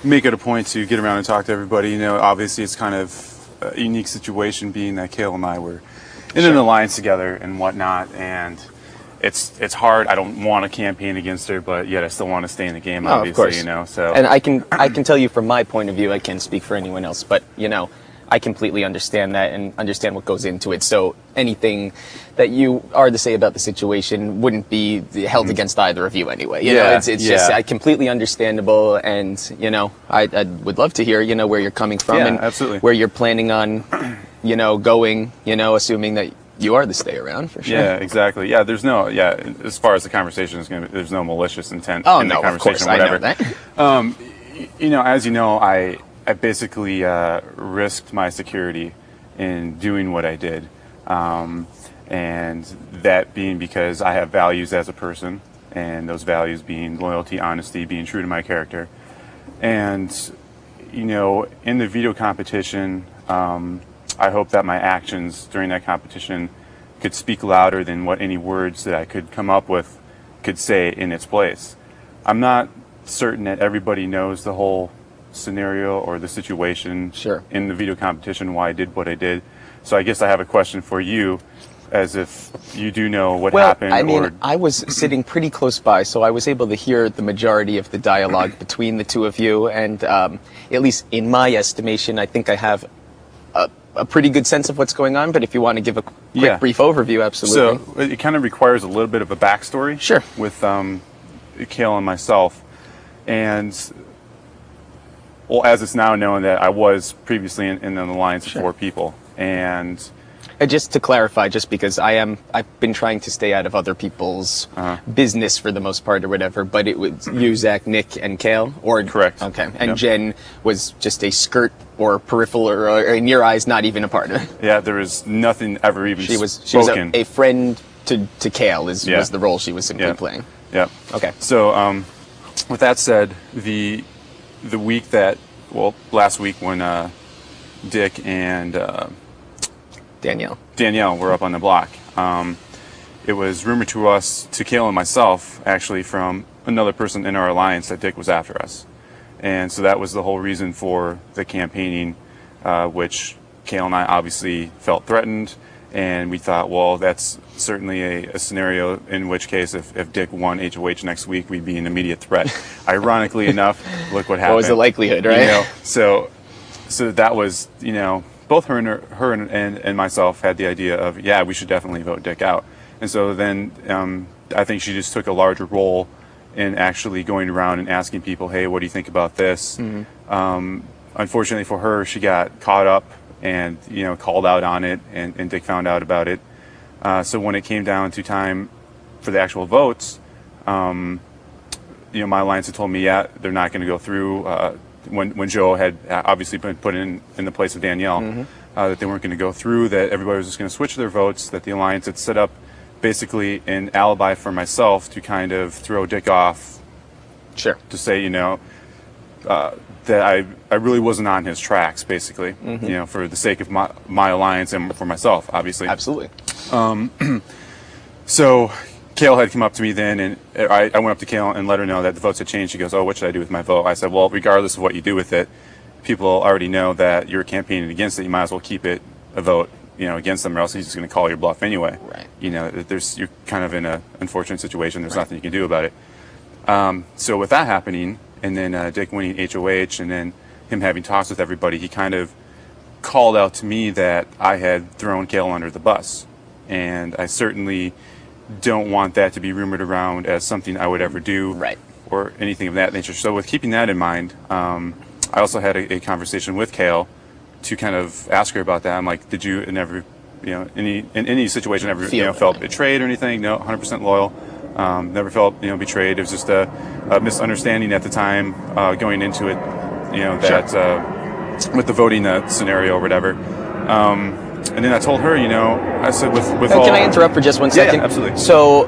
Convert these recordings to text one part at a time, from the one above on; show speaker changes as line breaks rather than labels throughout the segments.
make it a point to get around and talk to everybody. You know, obviously it's kind of a unique situation being that Kale and I were in an alliance together and whatnot, and it's hard. I don't want to campaign against her, but yet I still want to stay in the game, obviously,
of course.
you know. So,
and I can tell you from my point of view, I can't speak for anyone else, but you know, I completely understand that and understand what goes into it. So anything that you are to say about the situation wouldn't be held against either of you anyway. You know, it's just completely understandable, and you know, I would love to hear, you know, where you're coming from and
absolutely.
where you're planning on, you know, going, you know, assuming that you are to stay around for sure.
Yeah, exactly. Yeah, as far as the conversation is going to be, there's no malicious intent in the conversation,
of course,
whatever.
I know that.
You know, as you know, I basically risked my security in doing what I did. And that being because I have values as a person, and those values being loyalty, honesty, being true to my character. And, you know, in the veto competition, I hope that my actions during that competition could speak louder than what any words that I could come up with could say in its place. I'm not certain that everybody knows the whole scenario or the situation in the veto competition, why I did what I did. So I guess I have a question for you, as if you do know what happened.
I mean, I was sitting pretty close by, so I was able to hear the majority of the dialogue between the two of you, and at least in my estimation, I think I have a pretty good sense of what's going on. But if you want to give a quick, brief overview, absolutely.
So it kind of requires a little bit of a backstory.
Sure.
With Kale and myself, and well, as it's now known that I was previously in an alliance of 4 people, and
just to clarify, just because I've been trying to stay out of other people's business for the most part or whatever, but it was you, Zach, Nick, and Kale, or
correct?
Okay, and Jen was just a skirt or peripheral, or in your eyes, not even a part of it.
Yeah, there was nothing ever even
She was
spoken.
a friend to Kale was the role she was simply playing.
Yeah.
Okay.
So with that said, the week that, last week when Dick and Danielle were up on the block, it was rumored to Kale and myself, actually, from another person in our alliance, that Dick was after us. And so that was the whole reason for the campaigning, which Kale and I obviously felt threatened, and we thought, well, that's certainly a scenario in which case if Dick won HOH next week, we'd be an immediate threat. Ironically enough, look what happened.
What was the likelihood, right?
You know, so that was, you know, both her and myself had the idea of, we should definitely vote Dick out. And so then I think she just took a larger role in actually going around and asking people, hey, what do you think about this? Unfortunately for her, she got caught up and, you know, called out on it, and Dick found out about it. So when it came down to time for the actual votes, you know, my alliance had told me, they're not going to go through. When Joe had obviously been put in the place of Danielle, that they weren't going to go through, that everybody was just going to switch their votes, that the alliance had set up basically an alibi for myself to kind of throw Dick off.
Sure.
To say, you know, that I really wasn't on his tracks, basically, you know, for the sake of my alliance and for myself, obviously.
Absolutely.
So Kale had come up to me then, and I went up to Kale and let her know that the votes had changed. She goes, oh, what should I do with my vote? I said, well, regardless of what you do with it, people already know that you're campaigning against it. You might as well keep it a vote, you know, against them, or else he's just going to call your bluff anyway.
Right.
You know, you're kind of in an unfortunate situation. There's nothing you can do about it. So with that happening, and then Dick winning HOH, and then him having talks with everybody, he kind of called out to me that I had thrown Kale under the bus. And I certainly don't want that to be rumored around as something I would ever do, or anything of that nature. So with keeping that in mind, I also had a conversation with Kale to kind of ask her about that. I'm like, did you never, you know, in any situation ever, you know, felt betrayed or anything? No, 100% loyal. Never felt, you know, betrayed. It was just a misunderstanding at the time, going into it, you know, that with the voting scenario or whatever. And then I told her, you know, I said with all...
Can I interrupt for just 1 second?
Yeah, absolutely.
So,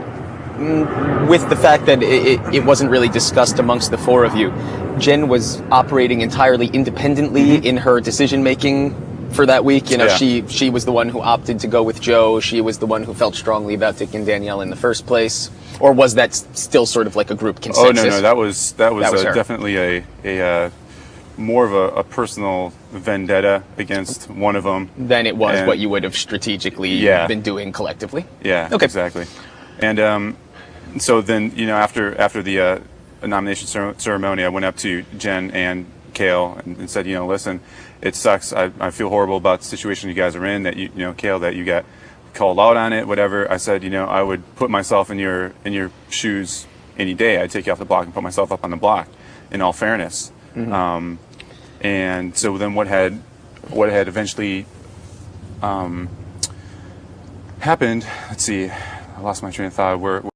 with the fact that it wasn't really discussed amongst the 4 of you, Jen was operating entirely independently in her decision-making for that week. You know, she was the one who opted to go with Joe. She was the one who felt strongly about Dick and Danielle in the first place. Or was that still sort of like a group consensus?
Oh, no, that was
her.
Definitely a more of a personal vendetta against one of them
Then it was
And-
what you would have strategically
Yeah.
been doing collectively.
Yeah,
Okay.
exactly. And so then, after the nomination ceremony, I went up to Jen and Kale and said, listen, it sucks. I feel horrible about the situation you guys are in. That Kale, that you got called out on it, whatever. I said, I would put myself in your shoes any day. I'd take you off the block and put myself up on the block. In all fairness. And so then what had eventually happened, let's see, I lost my train of thought.